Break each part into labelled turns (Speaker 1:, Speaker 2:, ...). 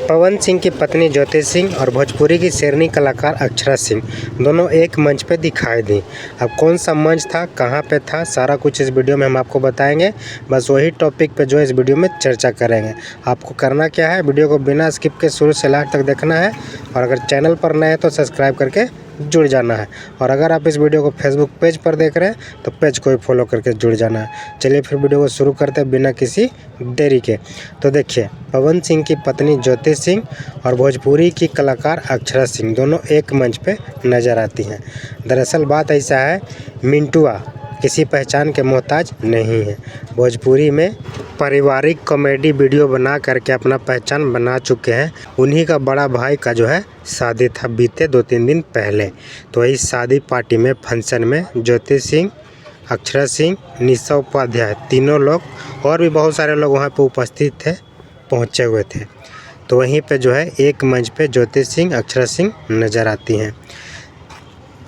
Speaker 1: पवन सिंह की पत्नी ज्योति सिंह और भोजपुरी की शेरनी कलाकार अक्षरा सिंह दोनों एक मंच पे दिखाई दी। अब कौन सा मंच था, कहाँ पे था, सारा कुछ इस वीडियो में हम आपको बताएंगे। बस वही टॉपिक पे जो इस वीडियो में चर्चा करेंगे। आपको करना क्या है, वीडियो को बिना स्किप के शुरू से लास्ट तक देखना है और अगर चैनल पर नए हैं तो सब्सक्राइब करके जुड़ जाना है। और अगर आप इस वीडियो को फेसबुक पेज पर देख रहे हैं तो पेज को भी फॉलो करके जुड़ जाना है। चलिए फिर वीडियो को शुरू करते हैं बिना किसी देरी के। तो देखिए, पवन सिंह की पत्नी ज्योति सिंह और भोजपुरी की कलाकार अक्षरा सिंह दोनों एक मंच पे नज़र आती हैं। दरअसल बात ऐसा है, मिंटुआ किसी पहचान के मोहताज नहीं है। भोजपुरी में पारिवारिक कॉमेडी वीडियो बना करके अपना पहचान बना चुके हैं। उन्हीं का बड़ा भाई का जो है शादी था बीते 2-3 दिन पहले। तो इस शादी पार्टी में, फंक्शन में ज्योति सिंह, अक्षरा सिंह, निशा उपाध्याय तीनों लोग और भी बहुत सारे लोग वहाँ पे उपस्थित थे, पहुँचे हुए थे। तो वहीं पे जो है एक मंच पे ज्योति सिंह, अक्षरा सिंह नज़र आती हैं।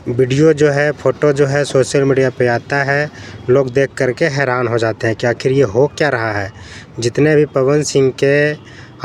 Speaker 1: वीडियो जो है, फ़ोटो जो है सोशल मीडिया पे आता है। लोग देख करके हैरान हो जाते हैं कि आखिर ये हो क्या रहा है। जितने भी पवन सिंह के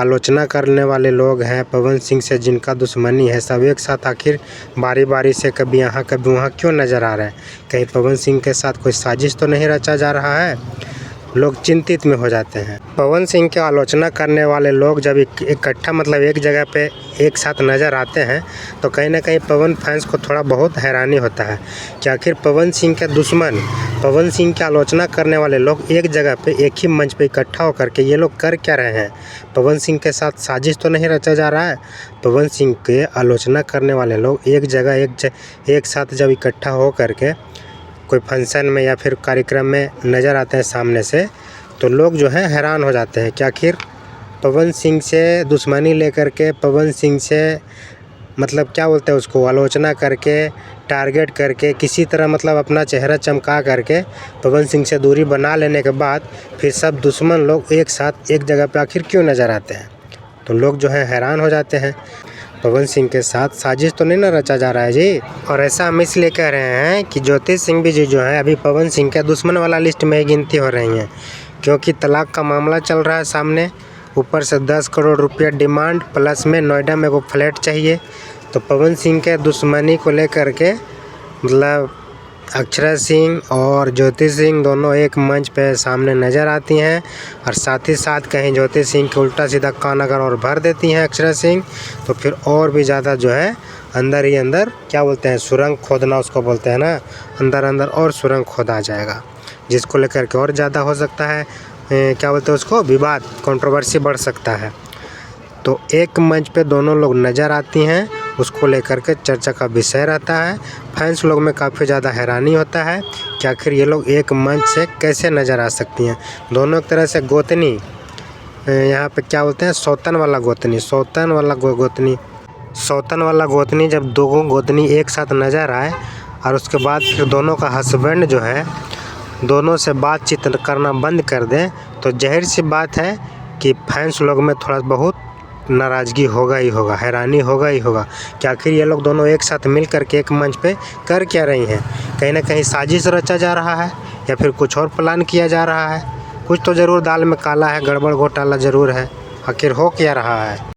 Speaker 1: आलोचना करने वाले लोग हैं, पवन सिंह से जिनका दुश्मनी है, सब एक साथ आखिर बारी बारी से कभी यहाँ कभी वहाँ क्यों नज़र आ रहे हैं। कहीं पवन सिंह के साथ कोई साजिश तो नहीं रचा जा रहा है। लोग चिंतित में हो जाते हैं। पवन सिंह की आलोचना करने वाले लोग जब इकट्ठा मतलब एक जगह पे एक साथ नज़र आते हैं तो कहीं ना कहीं पवन फैंस को थोड़ा बहुत हैरानी होता है कि आखिर पवन सिंह के दुश्मन, पवन सिंह की आलोचना करने वाले लोग एक जगह पे एक ही मंच पे इकट्ठा होकर के ये लोग कर क्या रहे हैं। पवन सिंह के साथ साजिश तो नहीं रचा जा रहा है। पवन सिंह के आलोचना करने वाले लोग एक जगह एक साथ जब इकट्ठा हो करके कोई फंक्शन में या फिर कार्यक्रम में नज़र आते हैं सामने से, तो लोग जो है हैरान हो जाते हैं कि आखिर पवन सिंह से दुश्मनी लेकर के, पवन सिंह से मतलब क्या बोलते हैं उसको, आलोचना करके, टारगेट करके, किसी तरह मतलब अपना चेहरा चमका करके पवन सिंह से दूरी बना लेने के बाद फिर सब दुश्मन लोग एक साथ एक जगह पे आखिर क्यों नज़र आते हैं। तो लोग जो है हैरान हो जाते हैं। पवन सिंह के साथ साजिश तो नहीं ना रचा जा रहा है जी। और ऐसा हम इसलिए कह रहे हैं कि ज्योति सिंह भी जो है अभी पवन सिंह के दुश्मन वाला लिस्ट में ही गिनती हो रही हैं, क्योंकि तलाक का मामला चल रहा है सामने। ऊपर से 10 करोड़ रुपया डिमांड, प्लस में नोएडा में वो फ्लैट चाहिए। तो पवन सिंह के दुश्मनी को लेकर के मतलब अक्षरा सिंह और ज्योति सिंह दोनों एक मंच पे सामने नज़र आती हैं। और साथ ही साथ कहीं ज्योति सिंह के उल्टा सीधा कान अगर और भर देती हैं अक्षरा सिंह, तो फिर और भी ज़्यादा जो है अंदर ही अंदर क्या बोलते हैं, सुरंग खोदना उसको बोलते हैं ना, अंदर अंदर और सुरंग खोदा जाएगा, जिसको लेकर के और ज़्यादा हो सकता है क्या बोलते हैं उसको, विवाद, कंट्रोवर्सी बढ़ सकता है। तो एक मंच पे दोनों लोग नज़र आती हैं, उसको लेकर के चर्चा का विषय रहता है। फैंस लोग में काफ़ी ज़्यादा हैरानी होता है कि आखिर ये लोग एक मंच से कैसे नज़र आ सकती हैं। दोनों एक तरह से गोतनी, यहाँ पे क्या बोलते हैं, सौतन वाला गोतनी, सौतन वाला गोतनी जब दो गोतनी एक साथ नज़र आए और उसके बाद फिर दोनों का हस्बैंड जो है दोनों से बातचीत करना बंद कर दें, तो जाहिर सी बात है कि फैंस लोग में थोड़ा बहुत नाराज़गी होगा ही होगा, हैरानी होगा ही होगा कि आखिर ये लोग दोनों एक साथ मिल कर के एक मंच पे कर क्या रही हैं। कहीं ना कहीं साजिश रचा जा रहा है या फिर कुछ और प्लान किया जा रहा है। कुछ तो ज़रूर दाल में काला है, गड़बड़ घोटाला ज़रूर है। आखिर हो क्या रहा है।